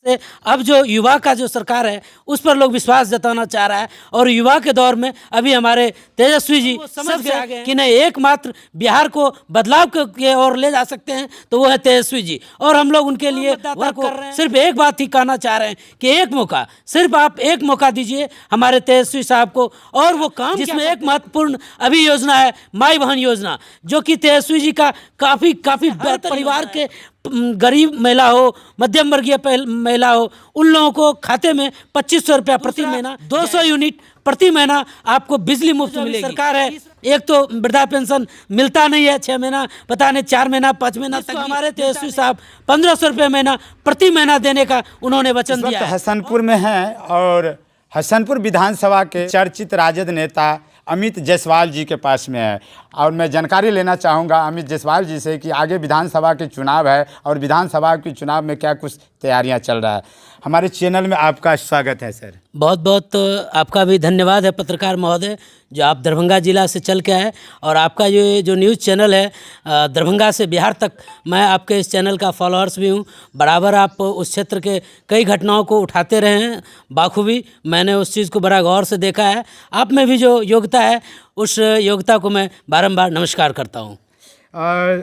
से अब जो युवा का जो सरकार है उस पर लोग विश्वास जताना चाह रहा है और युवा के दौर में अभी हमारे तेजस्वी जी समझ गए कि नहीं एकमात्र बिहार को बदलाव के ओर ले जा सकते हैं तो वो है तेजस्वी जी। और हम लोग उनके लिए वर्क कर रहे हैं। सिर्फ एक बात ही कहना चाह रहे हैं कि एक मौका, सिर्फ आप एक मौका दीजिए हमारे तेजस्वी साहब को। और वो काम जिसमें एक महत्वपूर्ण अभी योजना है माई बहन योजना, जो कि तेजस्वी जी का काफ़ी बेहतर परिवार के गरीब महिला हो, मध्यम वर्गीय महिला हो, उन लोगों को खाते में 2500 रुपया प्रति महीना, 200 यूनिट प्रति महीना आपको बिजली मुफ्त मिलेगी। सरकार है, एक तो वृद्धा पेंशन मिलता नहीं है 6 महीना, पता नहीं 4 महीना 5 महीना तक। हमारे तेजस्वी साहब 1500 रुपये महीना प्रति महीना देने का उन्होंने वचन दिया है। हसनपुर में हैं और हसनपुर विधानसभा के चर्चित राजद नेता अमित जायसवाल जी के पास में है और मैं जानकारी लेना चाहूँगा अमित जायसवाल जी से कि आगे विधानसभा के चुनाव है और विधानसभा के चुनाव में क्या कुछ तैयारियां चल रहा है। हमारे चैनल में आपका स्वागत है सर। बहुत बहुत आपका भी धन्यवाद है पत्रकार महोदय, जो आप दरभंगा जिला से चल के आए और आपका ये जो न्यूज़ चैनल है दरभंगा से बिहार तक, मैं आपके इस चैनल का फॉलोअर्स भी हूँ। बराबर आप उस क्षेत्र के कई घटनाओं को उठाते रहे हैं बाखूबी, मैंने उस चीज़ को बड़ा गौर से देखा है। आप में भी जो योग्यता है उस योग्यता को मैं बारंबार नमस्कार करता हूँ।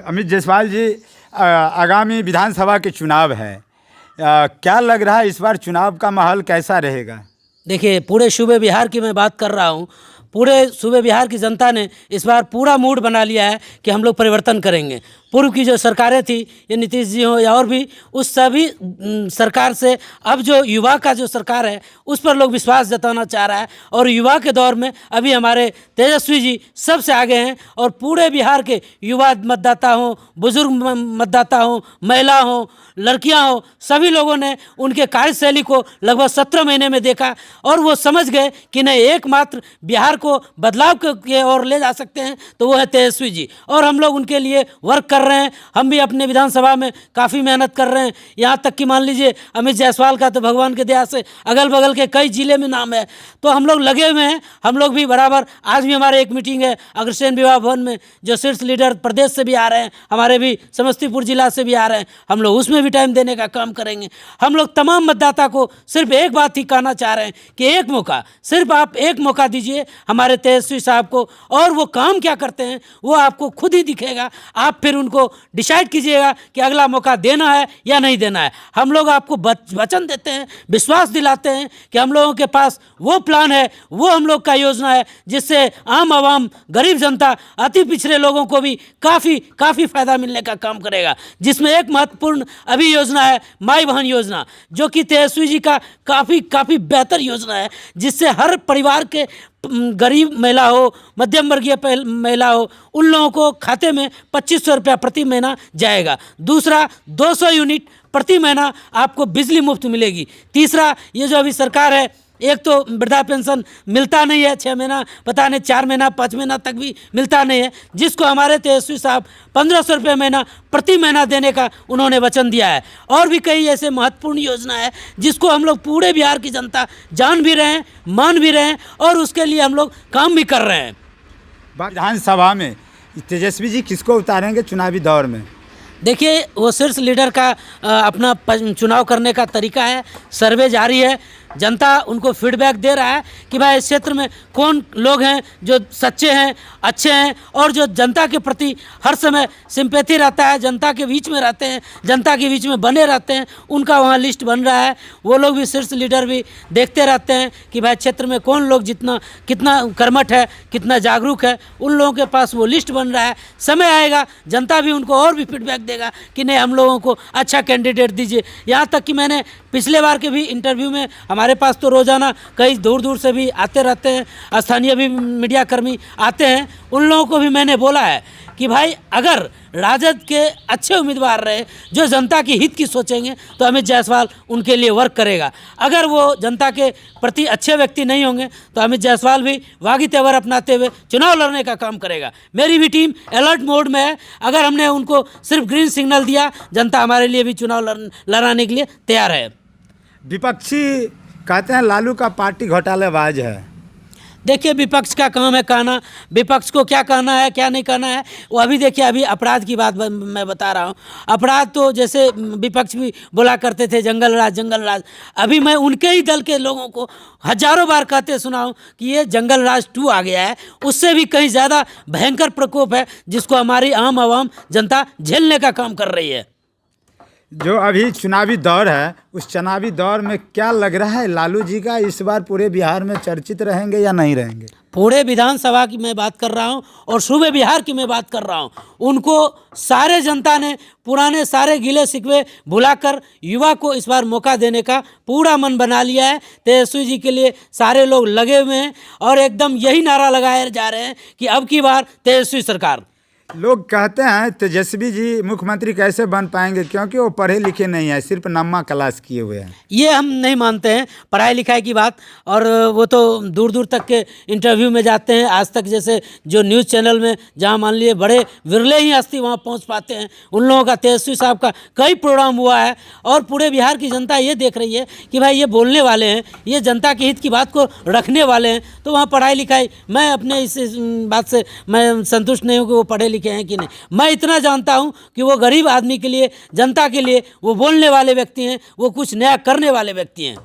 अमित जायसवाल जी, आगामी विधानसभा के चुनाव है, क्या लग रहा है इस बार चुनाव का माहौल कैसा रहेगा? देखिए, पूरे सूबे बिहार की मैं बात कर रहा हूँ। पूरे सूबे बिहार की जनता ने इस बार पूरा मूड बना लिया है कि हम लोग परिवर्तन करेंगे। पूर्व की जो सरकारें थी, ये नीतीश जी हो या और भी, उस सभी सरकार से अब जो युवा का जो सरकार है उस पर लोग विश्वास जताना चाह रहा है और युवा के दौर में अभी हमारे तेजस्वी जी सबसे आगे हैं। और पूरे बिहार के युवा मतदाता हों, बुजुर्ग मतदाता हों, महिला हों, लड़कियां हों, सभी लोगों ने उनके कार्यशैली को लगभग 17 महीने में देखा और वो समझ गए कि नहीं एकमात्र बिहार को बदलाव के ओर ले जा सकते हैं तो वो है तेजस्वी जी। और हम लोग उनके लिए वर्क कर रहे हैं। हम भी अपने विधानसभा में काफ़ी मेहनत कर रहे हैं। यहाँ तक कि मान लीजिए अमित जायसवाल का तो भगवान के दया से अगल बगल के कई जिले में नाम है, तो हम लोग लगे हुए हैं। हम लोग भी बराबर, आज भी हमारे एक मीटिंग है अग्रसेन विवाह भवन में, जो शीर्ष लीडर प्रदेश से भी आ रहे हैं, हमारे भी समस्तीपुर जिला से भी आ रहे हैं, हम लोग उसमें भी टाइम देने का काम करेंगे। हम लोग तमाम मतदाता को सिर्फ एक बात ही कहना चाह रहे हैं कि एक मौका, सिर्फ आप एक मौका दीजिए हमारे तेजस्वी साहब को। और वो काम क्या करते हैं वो आपको खुद ही दिखेगा। आप फिर उनको डिसाइड कीजिएगा कि अगला मौका देना है या नहीं देना है। हम लोग आपको वचन देते हैं, विश्वास दिलाते हैं कि हम लोगों के पास वो प्लान है, वो हम लोग का योजना है जिससे आम आवाम, गरीब जनता, अति पिछड़े लोगों को भी काफ़ी फायदा मिलने का काम करेगा। जिसमें एक महत्वपूर्ण अभी योजना है माई बहन योजना, जो कि तेजस्वी जी का काफ़ी बेहतर योजना है, जिससे हर परिवार के गरीब महिला हो, मध्यम वर्गीय महिला हो, उन लोगों को खाते में 2500 रुपया प्रति महीना जाएगा। दूसरा, 200 यूनिट प्रति महीना आपको बिजली मुफ्त मिलेगी। तीसरा, ये जो अभी सरकार है, एक तो वृद्धा पेंशन मिलता नहीं है 6 महीना, पता नहीं 4 महीना 5 महीना तक भी मिलता नहीं है, जिसको हमारे तेजस्वी साहब 1500 रुपये महीना प्रति महीना देने का उन्होंने वचन दिया है। और भी कई ऐसे महत्वपूर्ण योजना है जिसको हम लोग पूरे बिहार की जनता जान भी रहे हैं, मान भी रहे हैं और उसके लिए हम लोग काम भी कर रहे हैं। विधानसभा में तेजस्वी जी किसको उतारेंगे चुनावी दौर में? देखिए, वो शीर्ष लीडर का अपना चुनाव करने का तरीका है। सर्वे जारी है, जनता उनको फीडबैक दे रहा है कि भाई इस क्षेत्र में कौन लोग हैं जो सच्चे हैं, अच्छे हैं और जो जनता के प्रति हर समय सिंपैथी रहता है, जनता के बीच में रहते हैं, जनता के बीच में बने रहते हैं, उनका वहाँ लिस्ट बन रहा है। वो लोग भी, शीर्ष लीडर भी देखते रहते हैं कि भाई क्षेत्र में कौन लोग कितना कर्मठ है, कितना जागरूक है, उन लोगों के पास वो लिस्ट बन रहा है। समय आएगा, जनता भी उनको और भी फीडबैक देगा कि नहीं हम लोगों को अच्छा कैंडिडेट दीजिए। यहाँ तक कि मैंने पिछले बार के भी इंटरव्यू में, हमारे पास तो रोज़ाना कई दूर से भी आते रहते हैं, स्थानीय भी मीडिया कर्मी आते हैं, उन लोगों को भी मैंने बोला है कि भाई अगर राजद के अच्छे उम्मीदवार रहे जो जनता की हित की सोचेंगे तो अमित जायसवाल उनके लिए वर्क करेगा। अगर वो जनता के प्रति अच्छे व्यक्ति नहीं होंगे तो अमित जायसवाल भी वागी तेवर अपनाते हुए चुनाव लड़ने का काम करेगा। मेरी भी टीम अलर्ट मोड में है। अगर हमने उनको सिर्फ ग्रीन सिग्नल दिया, जनता हमारे लिए भी चुनाव लड़ाने के लिए तैयार है। विपक्षी कहते हैं लालू का पार्टी घोटालेबाज है। देखिए, विपक्ष का काम है कहना, विपक्ष को क्या कहना है क्या नहीं कहना है। वो अभी देखिए, अभी अपराध की बात मैं बता रहा हूँ। अपराध तो जैसे विपक्ष भी बोला करते थे जंगल राज जंगल राज, अभी मैं उनके ही दल के लोगों को हजारों बार कहते सुना हूँ कि ये जंगल राज 2 आ गया है, उससे भी कहीं ज़्यादा भयंकर प्रकोप है जिसको हमारी आम आवाम जनता झेलने का काम कर रही है। जो अभी चुनावी दौर है, उस चुनावी दौर में क्या लग रहा है, लालू जी का इस बार पूरे बिहार में चर्चित रहेंगे या नहीं रहेंगे? पूरे विधानसभा की मैं बात कर रहा हूं और सूबे बिहार की मैं बात कर रहा हूं। उनको सारे जनता ने पुराने सारे गिले शिकवे भुलाकर युवा को इस बार मौका देने का पूरा मन बना लिया है। तेजस्वी जी के लिए सारे लोग लगे हुए हैं और एकदम यही नारा लगाए जा रहे हैं कि अब की बार तेजस्वी सरकार। लोग कहते हैं तेजस्वी जी मुख्यमंत्री कैसे बन पाएंगे, क्योंकि वो पढ़े लिखे नहीं है, सिर्फ नम्मा क्लास किए हुए हैं। ये हम नहीं मानते हैं पढ़ाई लिखाई की बात, और वो तो दूर दूर तक के इंटरव्यू में जाते हैं। आज तक जैसे जो न्यूज़ चैनल में जहाँ मान लिए बड़े विरले ही हस्ती वहाँ पहुँच पाते हैं, उन लोगों का तेजस्वी साहब का कई प्रोग्राम हुआ है और पूरे बिहार की जनता ये देख रही है कि भाई ये बोलने वाले हैं, ये जनता के हित की बात को रखने वाले हैं। तो वहाँ पढ़ाई लिखाई, मैं अपने इस बात से मैं संतुष्ट नहीं हूँ कि वो पढ़े लिखे हैं कि नहीं। मैं इतना जानता हूं कि वो गरीब आदमी के लिए, जनता के लिए वो बोलने वाले व्यक्ति हैं, वो कुछ नया करने वाले व्यक्ति हैं।